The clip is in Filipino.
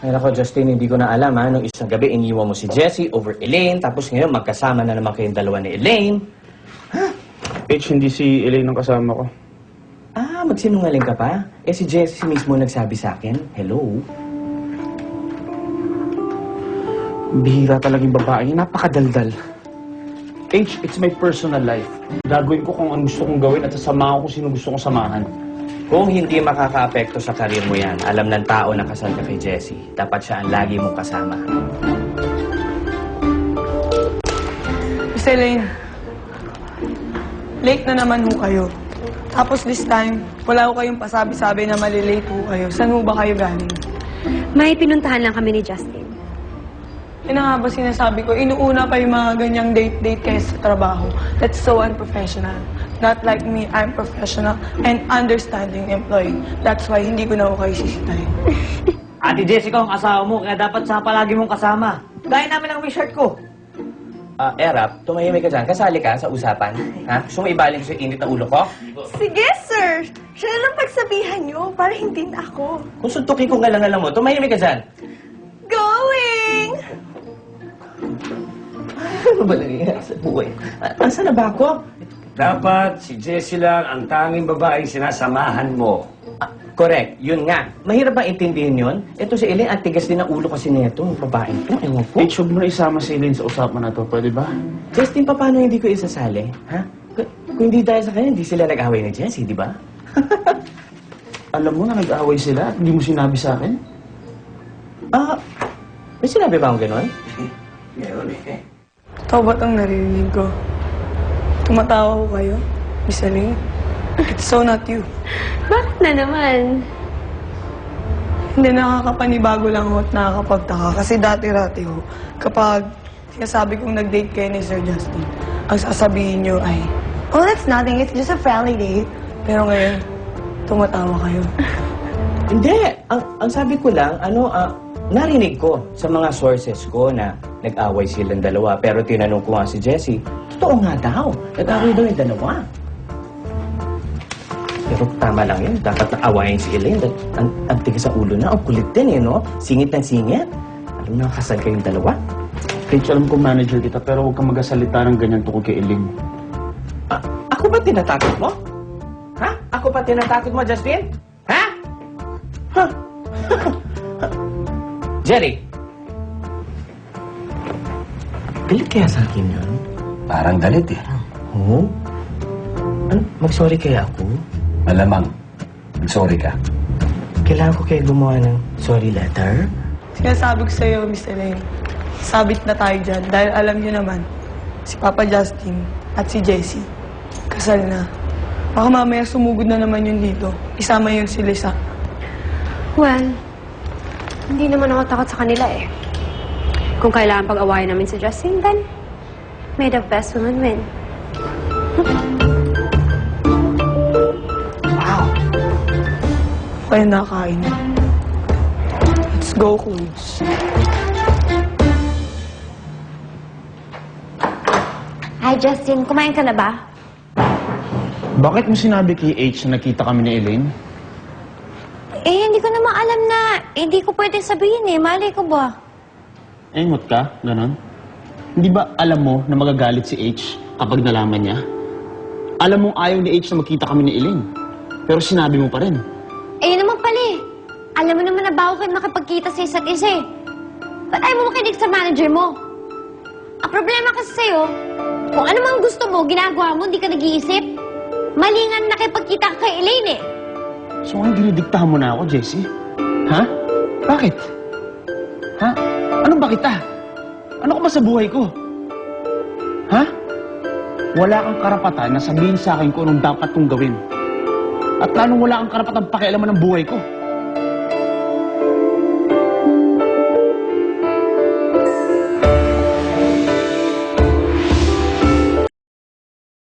Ay, ako, Justin, hindi ko na alam, ha? Nung isang gabi, iniwan mo si Jessie over Elaine, tapos ngayon magkasama na naman kayong dalawa ni Elaine. H, hindi si Elaine ang kasama ko. Ah, magsinungaling ka pa? Eh, si Jessie mismo nagsabi sa akin, hello. Bihira talagang babae. Napakadaldal. H, it's my personal life. Gagawin ko kung ano gusto kong gawin at sasamahan ko kung sino gusto kong samahan. Kung hindi makaka-apekto sa karir mo yan, alam ng tao na kasal ka kay Jessie, dapat siya ang lagi mong kasama. Miss Elaine, late na naman ho kayo. Tapos this time, wala ho kayong pasabi-sabi na malilate ho kayo. Saan ho ba kayo galing? May pinuntahan lang kami ni Justin. Yun na nga ba sinasabi ko, inuuna pa yung mga ganyang date-date kayo sa trabaho. That's so unprofessional. Not like me, I'm professional and understanding employee. That's why hindi ko na ho kayo sisitahin. Ate Jessica ang asawa mo, kaya dapat sa palagi mong kasama. Gaya namin ang may shirt ko. Erap, tumahimik ka dyan. Kasali ka sa usapan. Ha? Gusto mo ibaling sa init na ulo ko? Sige, sir. Siya na lang pagsabihan niyo para hindi na ako. Kung suntukin ko nga lang mo, tumahimik ka dyan. Going! Ano ba nangyayari sa buhay? Asa na ba ako? Dapat si Jessie lang ang tanging babaeng sinasamahan mo. Correct. Yun nga. Mahirap ba intindihin yun? Ito si Elaine, ang tigas din ang ulo kasi nito. Babaeng to. Ewan ko. H, huwag mo na isama si Elaine sa usapan na to. Pwede ba? Justin, paano hindi ko isasali? Ha? Kung hindi dahil sa kanya, hindi sila nag-away ni Jessie, di ba? Alam mo na nag-away sila at hindi mo sinabi sa akin? May sinabi ba akong gano'n? Meron eh. Ito ba't ang naririnig ko? Tumatawa ko kayo, Miss Elaine? It's so not you. Bakit na naman? Hindi, nakakapanibago lang ho at nakakapagtaka. Kasi dati-rati ho, kapag sinasabi kong nag-date kayo ni Sir Justin, ang sasabihin nyo ay, oh, that's nothing, it's just a family date. Pero ngayon, tumatawa kayo. Hindi. Ang sabi ko lang, narinig ko sa mga sources ko na nag-away silang dalawa. Pero tinanong ko nga si Jessie, totoo nga daw. Nag-away daw yung dalawa. Pero tama lang yun. Dapat na-awayin si Elaine. Ang tigas sa ulo na. Ang kulit din eh, no? Singit ng singit. Alam na, kasal kayong dalawa. H, alam ko manager kita pero huwag kang mag-asalita ng ganyan tungkol kay Elaine. Ako ba tinatakot mo? Ha? Ako ba tinatakot mo, Justin? Ha? Ha? Jerry! Galit kaya sa akin yun? Parang galit eh. Oo? Mag-sorry kaya ako? Malamang. Sorry ka. Kailangan ko kaya gumawa ng sorry letter? Sinasabi ko sa'yo, Miss Elaine, sabit na tayo dyan dahil alam nyo naman, si Papa Justin at si Jessie, kasal na. Baka mamaya sumugod na naman yun dito. Isama yun si Lisa. Well, hindi naman ako takot sa kanila eh. Kung kailangan pag-awayan namin si Justin, then may the best woman win. Wow! Kaya nakain. Let's go, Clothes. Hi, Justin. Kumain ka na ba? Bakit mo sinabi kay H na nakita kami ni Elaine? Eh, hindi ko naman alam na hindi ko pwede sabihin eh. Malay ko ba? Engot ka? Ganon? Hindi ba alam mo na magagalit si H kapag nalaman niya? Alam mong ayaw ni H na makita kami ni Elaine. Pero sinabi mo pa rin. Eh, yun naman pala eh. Alam mo naman na bago kayo makipagkita sa isa't isa eh. Ba't ayaw mo makinig sa manager mo? Ang problema kasi sa'yo, kung ano mang gusto mo, ginagawa mo, hindi ka nag-iisip. Mali nga na nakipagkita ka kay Elaine eh. So, ang dinidiktahan mo na ako, Jessie? Ha? Bakit? Ha? Anong bakit Ano ka ba sa buhay ko? Ha? Wala kang karapatan na sabihin sa akin kung anong dapat kong gawin. At lalong wala kang karapatan pakialaman ng buhay ko.